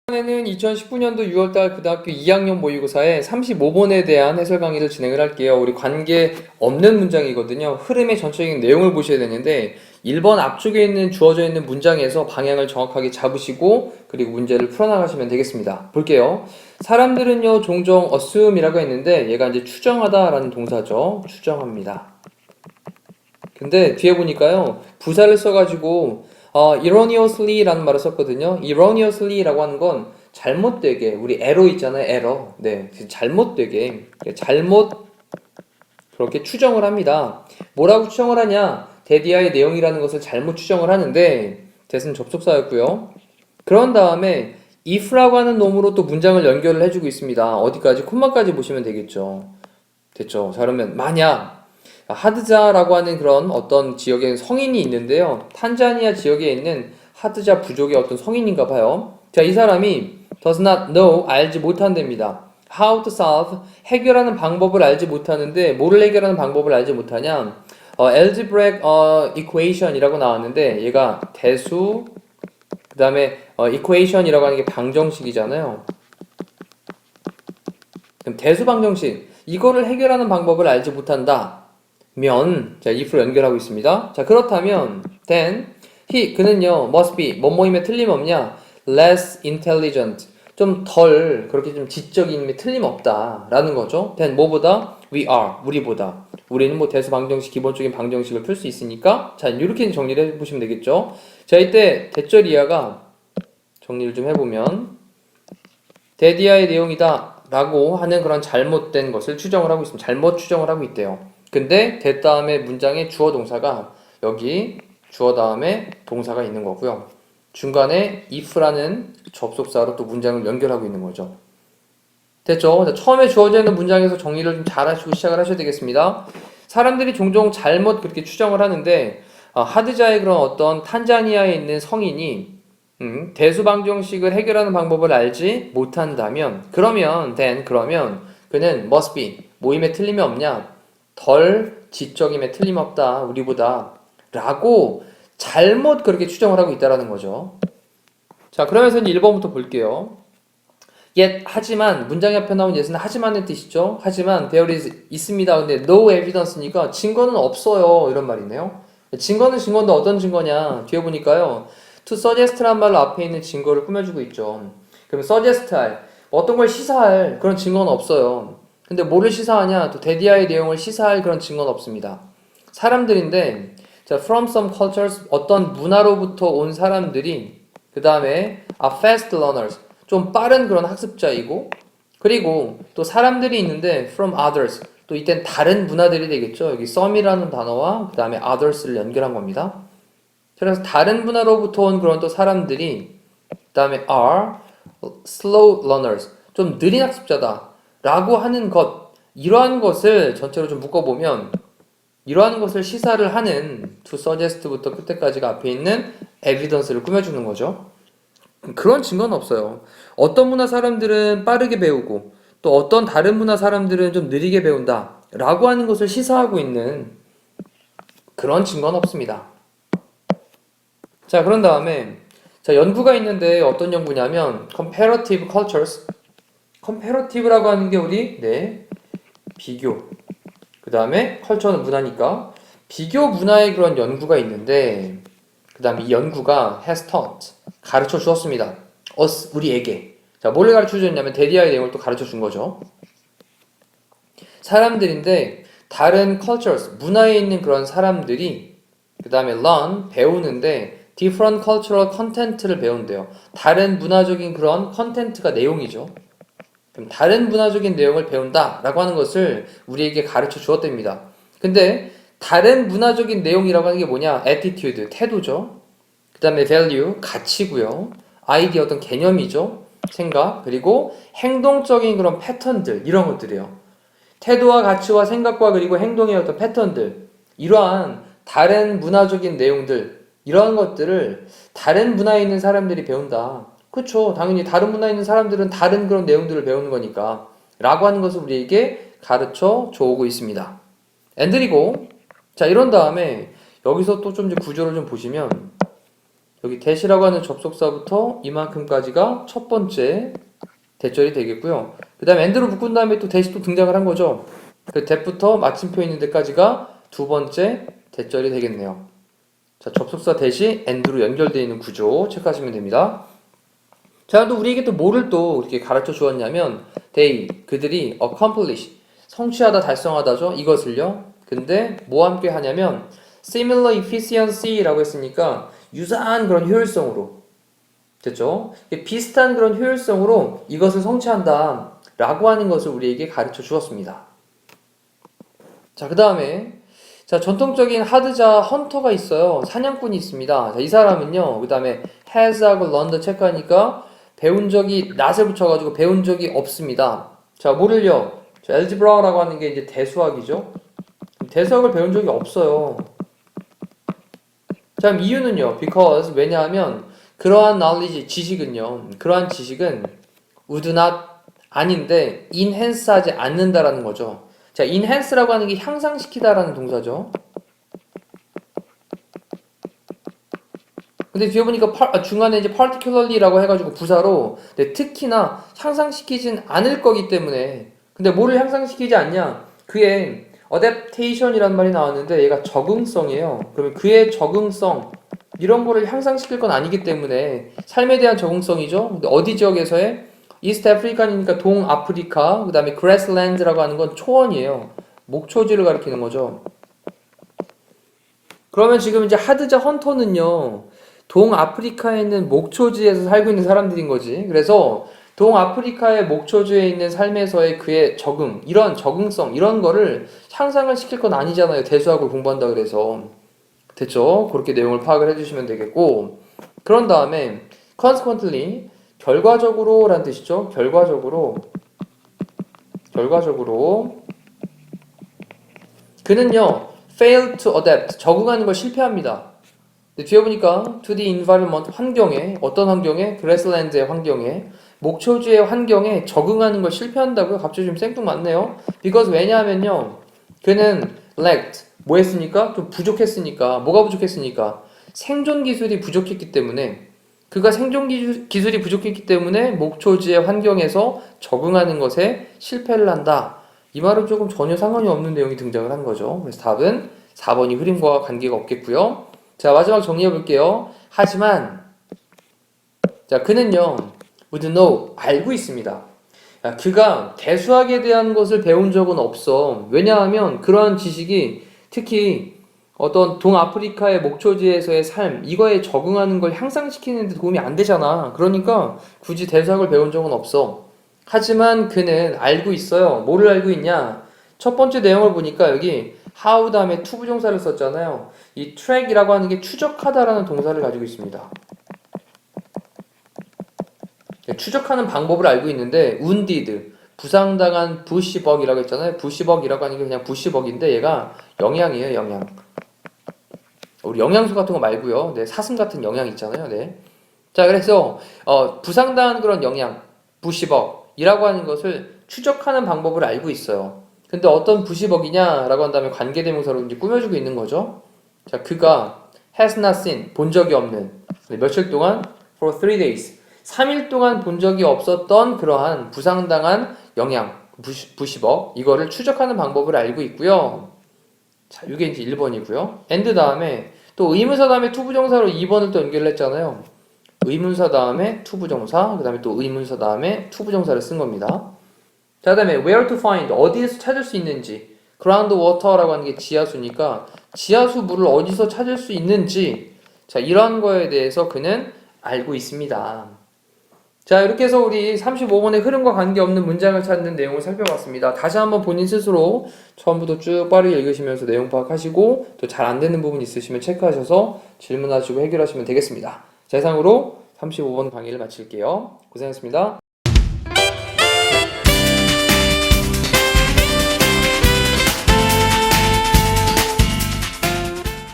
이번에는 2019년도 6월달 고등학교 2학년 모의고사에 35번에 대한 해설 강의를 진행을 할게요. 우리 관계 없는 문장이거든요. 흐름의 전체적인 내용을 보셔야 되는데 1번 앞쪽에 있는 주어져 있는 문장에서 방향을 정확하게 잡으시고 그리고 문제를 풀어나가시면 되겠습니다. 볼게요. 사람들은요 종종 assume이라고 했는데 얘가 이제 추정하다 라는 동사죠. 추정합니다. 근데 뒤에 보니까요 부사를 써가지고 erroneously 라는 말을 썼거든요. erroneously 라고 하는 건 잘못되게, 우리 error 있잖아요. error. 네, 잘못되게, 잘못 그렇게 추정을 합니다. 뭐라고 추정을 하냐? 데디아의 내용이라는 것을 잘못 추정을 하는데 대신 접속사였고요. 그런 다음에 if라고 하는 놈으로 또 문장을 연결을 해주고 있습니다. 어디까지? 콤마까지 보시면 되겠죠. 됐죠? 자, 그러면 만약 하드자라고 하는 그런 어떤 지역에 성인이 있는데요. 탄자니아 지역에 있는 하드자 부족의 어떤 성인인가 봐요. 자, 이 사람이 does not know, 알지 못한답니다. how to solve, 해결하는 방법을 알지 못하는데 뭐를 해결하는 방법을 알지 못하냐? algebraic equation이라고 나왔는데 얘가 대수, 그 다음에 equation이라고 하는 게 방정식이잖아요. 그럼 대수 방정식, 이거를 해결하는 방법을 알지 못한다. 자, if로 연결하고 있습니다. 자, 그렇다면 then 그는요 must be 뭐뭐임에 틀림없냐, less intelligent, 좀 덜 그렇게 좀 지적임에 틀림없다 라는 거죠. then 뭐보다, we are, 우리보다, 우리는 뭐 대수 방정식, 기본적인 방정식을 풀 수 있으니까. 자, 이렇게 정리를 해보시면 되겠죠. 자, 이때 대절 이하가 정리를 좀 해보면 데디아의 내용이다 라고 하는 그런 잘못된 것을 추정을 하고 있습니다. 잘못 추정을 하고 있대요. 근데 대 다음에 문장에 주어 동사가, 여기 주어 다음에 동사가 있는 거고요. 중간에 if라는 접속사로 또 문장을 연결하고 있는 거죠. 됐죠? 처음에 주어져 있는 문장에서 정리를 좀 잘 하시고 시작을 하셔야 되겠습니다. 사람들이 종종 잘못 그렇게 추정을 하는데 하드자의 그런 어떤 탄자니아에 있는 성인이 대수방정식을 해결하는 방법을 알지 못한다면, 그러면 그는 must be, 모임에 틀림이 없냐, 덜 지적임에 틀림없다, 우리보다 라고 잘못 그렇게 추정을 하고 있다라는 거죠. 자, 그러면서 이제 1번부터 볼게요. yet, 하지만, 문장 앞에 나온 yet은 하지만의 뜻이죠. 하지만 there is, 있습니다. 근데 no evidence니까 증거는 없어요 이런 말이네요. 증거인데 어떤 증거냐, 뒤에 보니까요 to suggest란 말로 앞에 있는 증거를 꾸며주고 있죠. 그럼 suggest할, 어떤 걸 시사할 그런 증거는 없어요. 근데 뭐를 시사하냐, 또 데디아의 내용을 시사할 그런 증거는 없습니다. 사람들인데, 자, from some cultures, 어떤 문화로부터 온 사람들이, 그 다음에 are fast learners, 좀 빠른 그런 학습자이고, 그리고 또 사람들이 있는데 from others, 또 이땐 다른 문화들이 되겠죠. 여기 some이라는 단어와 그 다음에 others를 연결한 겁니다. 그래서 다른 문화로부터 온 그런 또 사람들이, 그 다음에 are slow learners, 좀 느린 학습자다 라고 하는 것, 이러한 것을 전체로 좀 묶어보면 이러한 것을 시사를 하는 to suggest부터 끝에까지가 앞에 있는 evidence를 꾸며주는 거죠. 그런 증거는 없어요. 어떤 문화 사람들은 빠르게 배우고 또 어떤 다른 문화 사람들은 좀 느리게 배운다 라고 하는 것을 시사하고 있는 그런 증거는 없습니다. 자, 그런 다음에 자, 연구가 있는데 어떤 연구냐면 comparative cultures, comparative라고 하는 게 우리 비교, 그 다음에 컬처는 문화니까 비교 문화의 그런 연구가 있는데, 그 다음에 이 연구가 has taught, 가르쳐 주었습니다. us, 우리에게. 자, 뭘 가르쳐 주었냐면 데디아의 내용을 또 가르쳐 준 거죠. 사람들인데 다른 cultures, 문화에 있는 그런 사람들이 그 다음에 learn, 배우는데 different cultural content를 배운대요. 다른 문화적인 그런 컨텐츠가 내용이죠. 그럼 다른 문화적인 내용을 배운다 라고 하는 것을 우리에게 가르쳐 주었답니다. 근데 다른 문화적인 내용이라고 하는 게 뭐냐? attitude, 태도죠. 그 다음에 value, 가치고요. idea, 어떤 개념이죠. 생각, 그리고 행동적인 그런 패턴들, 이런 것들이에요. 태도와 가치와 생각과 그리고 행동의 어떤 패턴들, 이러한 다른 문화적인 내용들, 이러한 것들을 다른 문화에 있는 사람들이 배운다. 그렇죠. 당연히 다른 문화에 있는 사람들은 다른 그런 내용들을 배우는 거니까 라고 하는 것을 우리에게 가르쳐 줘오고 있습니다. and리고 자 이런 다음에 여기서 또 좀 구조를 좀 보시면 여기 that이라고 하는 접속사부터 이만큼까지가 첫 번째 대절이 되겠고요. 그 다음에 and로 묶은 다음에 또 that이 또 등장을 한 거죠. 그 that부터 마침표 있는 데까지가 두 번째 대절이 되겠네요. 자, 접속사 that이 and로 연결되어 있는 구조 체크하시면 됩니다. 자, 또 우리에게 또 뭐를 또 이렇게 가르쳐 주었냐면 그들이 accomplish, 성취하다, 달성하다죠. 이것을요. 근데 뭐와 함께 하냐면 similar efficiency라고 했으니까 유사한 그런 효율성으로 됐죠? 비슷한 그런 효율성으로 이것을 성취한다 라고 하는 것을 우리에게 가르쳐 주었습니다. 자, 그 다음에 자, 전통적인 하드자 헌터가 있어요. 사냥꾼이 있습니다. 자, 이 사람은요. 그 다음에 has하고 learned 체크하니까 배운 적이 not을 붙여가지고 배운 적이 없습니다. 자, 뭐를요? algebra라고 하는 게 이제 대수학이죠. 대수학을 배운 적이 없어요. 자, 이유는요. because 왜냐하면 그러한 knowledge 그러한 지식은 would not 아닌데 enhance 하지 않는다라는 거죠. 자, enhance라고 하는 게 향상시키다라는 동사죠. 근데 뒤에 보니까 중간에 이제 particularly라고 해가지고 부사로 특히나 향상시키진 않을 거기 때문에 근데 뭐를 향상시키지 않냐? 그의 adaptation이라는 말이 나왔는데 얘가 적응성이에요. 그러면 그의 적응성 이런 거를 향상시킬 건 아니기 때문에 삶에 대한 적응성이죠. 근데 어디 지역에서의 이스트 아프리카니까 동아프리카 그 다음에 grassland라고 하는 건 초원이에요. 목초지를 가리키는 거죠. 그러면 지금 이제 하드자 헌터는요 동아프리카에 있는 목초지에서 살고 있는 사람들인 거지. 그래서 동아프리카의 목초지에 있는 삶에서의 그의 적응, 이런 적응성, 이런 거를 향상을 시킬 건 아니잖아요. 대수학을 공부한다 그래서. 됐죠? 그렇게 내용을 파악을 해주시면 되겠고 그런 다음에 consequently 결과적으로 라는 뜻이죠. 결과적으로 그는요 fail to adapt 적응하는 걸 실패합니다. 근데 뒤에 보니까 to the environment 환경에 어떤 환경에 grassland의 환경에 목초지의 환경에 적응하는 걸 실패한다고요? 갑자기 좀 생뚱맞네요. because 왜냐하면요 그는 lacked 뭐 했으니까? 좀 부족했으니까 뭐가 부족했으니까 생존 기술이 부족했기 때문에 그가 생존 기술이 부족했기 때문에 목초지의 환경에서 적응하는 것에 실패를 한다. 이 말은 조금 전혀 상관이 없는 내용이 등장을 한 거죠. 그래서 답은 4번이 흐림과 관계가 없겠고요. 자, 마지막 정리해 볼게요. 하지만 자, 그는요. would know 알고 있습니다. 야, 그가 대수학에 대한 것을 배운 적은 없어. 왜냐하면 그러한 지식이 특히 어떤 동아프리카의 목초지에서의 삶 이거에 적응하는 걸 향상시키는 데 도움이 안 되잖아. 그러니까 굳이 대수학을 배운 적은 없어. 하지만 그는 알고 있어요. 뭐를 알고 있냐? 첫 번째 내용을 보니까 여기 how 다음에 to 부정사를 썼잖아요. 이 track이라고 하는 게 추적하다라는 동사를 가지고 있습니다. 추적하는 방법을 알고 있는데 wounded 부상당한 부시벅이라고 했잖아요. 부시벅이라고 하는 게 그냥 부시벅인데 얘가 영양이에요. 영양. 우리 영양소 같은 거 말고요. 네, 사슴 같은 영양 있잖아요. 네. 자, 그래서 부상당한 그런 영양 부시벅이라고 하는 것을 추적하는 방법을 알고 있어요. 근데 어떤 부시벅이냐라고 한다면 관계대명사로 이제 꾸며주고 있는 거죠. 자, 그가 has not seen 본 적이 없는 며칠 동안 for 3 days 3일 동안 본 적이 없었던 그러한 부상당한 영양 부시벅 이거를 추적하는 방법을 알고 있고요. 자, 이게 이제 1번이고요. and 다음에 또 의문사 다음에 투부정사로 2번을 또 연결했잖아요. 의문사 다음에 투부정사, 그 다음에 또 의문사 다음에 투부정사를 쓴 겁니다. 자, 그 다음에 where to find, 어디에서 찾을 수 있는지. ground water라고 하는 게 지하수니까 지하수 물을 어디서 찾을 수 있는지. 자, 이런 거에 대해서 그는 알고 있습니다. 자, 이렇게 해서 우리 35번의 흐름과 관계없는 문장을 찾는 내용을 살펴봤습니다. 다시 한번 본인 스스로 처음부터 쭉 빠르게 읽으시면서 내용 파악하시고 또 잘 안되는 부분 있으시면 체크하셔서 질문하시고 해결하시면 되겠습니다. 자, 이상으로 35번 강의를 마칠게요. 고생하셨습니다.